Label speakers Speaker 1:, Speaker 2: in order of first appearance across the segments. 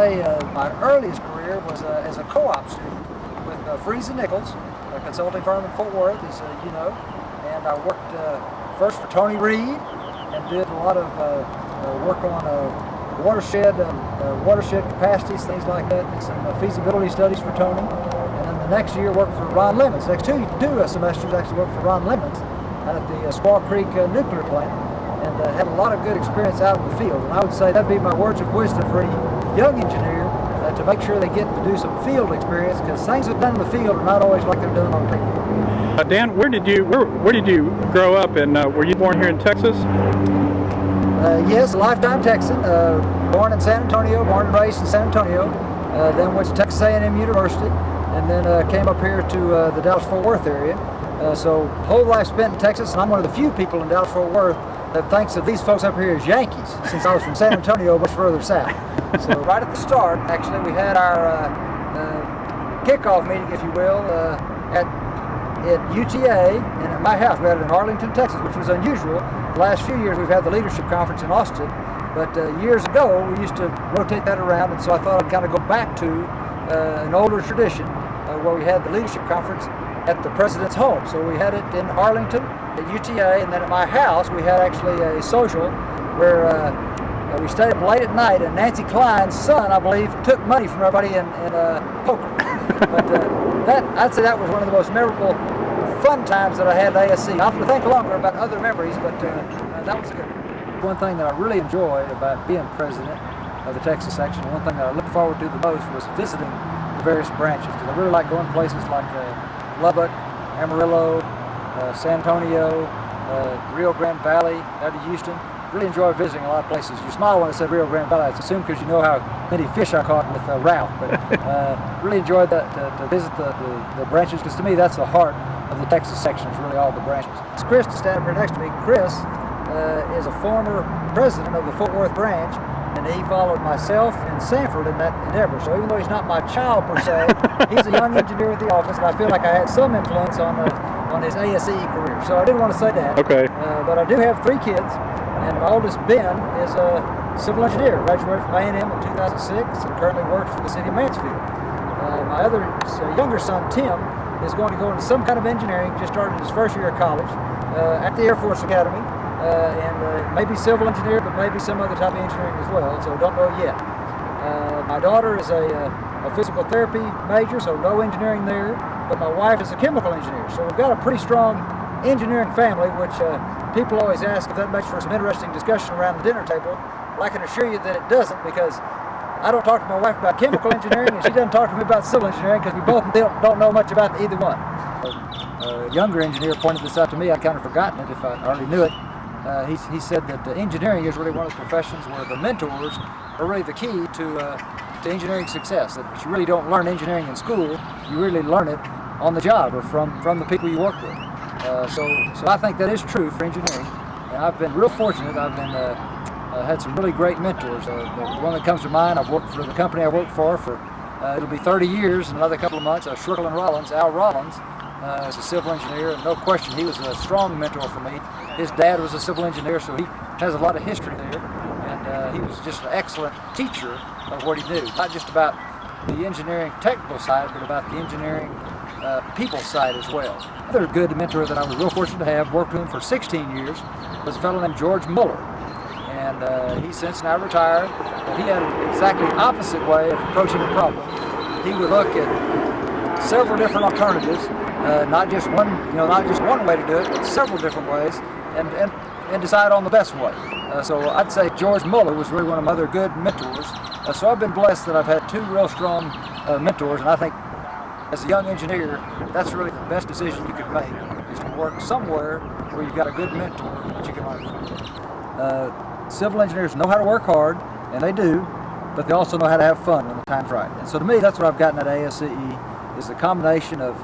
Speaker 1: My earliest career was as a co-op student with Freeze and Nichols, a consulting firm in Fort Worth, as you know. And I worked first for Tony Reed and did a lot of work on watershed capacities, things like that, and some feasibility studies for Tony. And then the next year worked for Ron Lemons. Next two semesters actually worked for Ron Lemons out at the Squaw Creek nuclear plant, and had a lot of good experience out in the field. And I would say that'd be my words of wisdom for any young engineer, to make sure they get to do some field experience, because things that are done in the field are not always like they're done on paper.
Speaker 2: Dan, where did you grow up, and were you born here in Texas?
Speaker 1: Yes, a lifetime Texan. Born in San Antonio, born and raised in San Antonio. Then went to Texas A&M University, and then came up here to the Dallas-Fort Worth area. So whole life spent in Texas, and I'm one of the few people in Dallas-Fort Worth that thinks of these folks up here as Yankees, since I was from San Antonio, much further south. So right at the start, actually, we had our kickoff meeting, if you will, at UTA and at my house. We had it in Arlington, Texas, which was unusual. The last few years we've had the leadership conference in Austin, but years ago we used to rotate that around, and so I thought I'd kind of go back to an older tradition where we had the leadership conference at the president's home. So we had it in Arlington at UTA, and then at my house we had actually a social where we stayed up late at night, and Nancy Klein's son, I believe, took money from everybody in poker. But I'd say that was one of the most memorable, fun times that I had at ASCE. I'll have to think longer about other memories, but that was good. One thing that I really enjoyed about being president of the Texas section, one thing that I looked forward to the most was visiting the various branches, because I really like going places like Lubbock, Amarillo, San Antonio, Rio Grande Valley, out to Houston. Really enjoy visiting a lot of places. You smile when I said Rio Grande Valley. I assume because you know how many fish I caught with Ralph. But really enjoyed that to visit the branches, because to me that's the heart of the Texas section, is really all the branches. It's Chris to stand up here next to me. Chris is a former president of the Fort Worth branch, and he followed myself and Sanford in that endeavor. So even though he's not my child per se, he's a young engineer at the office, and I feel like I had some influence on his ASCE career. So I didn't want to say that.
Speaker 2: Okay.
Speaker 1: But I do have 3 kids, and my oldest, Ben, is a civil engineer, graduated from A&M in 2006, and currently works for the city of Mansfield. My other younger son, Tim, is going to go into some kind of engineering, just started his first year of college at the Air Force Academy, and maybe civil engineer, but maybe some other type of engineering as well, so don't know yet. My daughter is a physical therapy major, so no engineering there, but my wife is a chemical engineer, so we've got a pretty strong engineering family, which people always ask if that makes for some interesting discussion around the dinner table. Well, I can assure you that it doesn't, because I don't talk to my wife about chemical engineering, and she doesn't talk to me about civil engineering, because we both don't know much about either one. A younger engineer pointed this out to me. I'd kind of forgotten it if I already knew it. He said that engineering is really one of the professions where the mentors are really the key to engineering success. That you really don't learn engineering in school, you really learn it on the job or from the people you work with. So I think that is true for engineering, and I've been real fortunate. I've been had some really great mentors. The one that comes to mind, I've worked for the company I worked for it'll be 30 years in another couple of months. Shrickle and Rollins, Al Rollins, is a civil engineer, and no question he was a strong mentor for me. His dad was a civil engineer, so he has a lot of history there, and he was just an excellent teacher of what he knew, not just about the engineering technical side, but about the engineering people side as well. Another good mentor that I was real fortunate to have, worked with him for 16 years, was a fellow named George Muller. And he's since now retired, but he had an exactly opposite way of approaching the problem. He would look at several different alternatives, not just one way to do it, but several different ways, and decide on the best way. So I'd say George Muller was really one of my other good mentors. So I've been blessed that I've had 2 real strong mentors, and I think as a young engineer, that's really the best decision you could make, is to work somewhere where you've got a good mentor that you can learn from. Civil engineers know how to work hard, and they do, but they also know how to have fun when the time's right. And so to me, that's what I've gotten at ASCE, is the combination of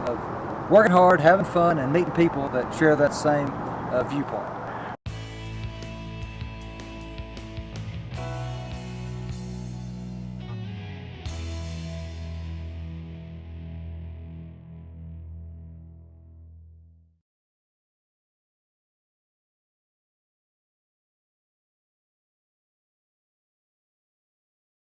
Speaker 1: working hard, having fun, and meeting people that share that same viewpoint.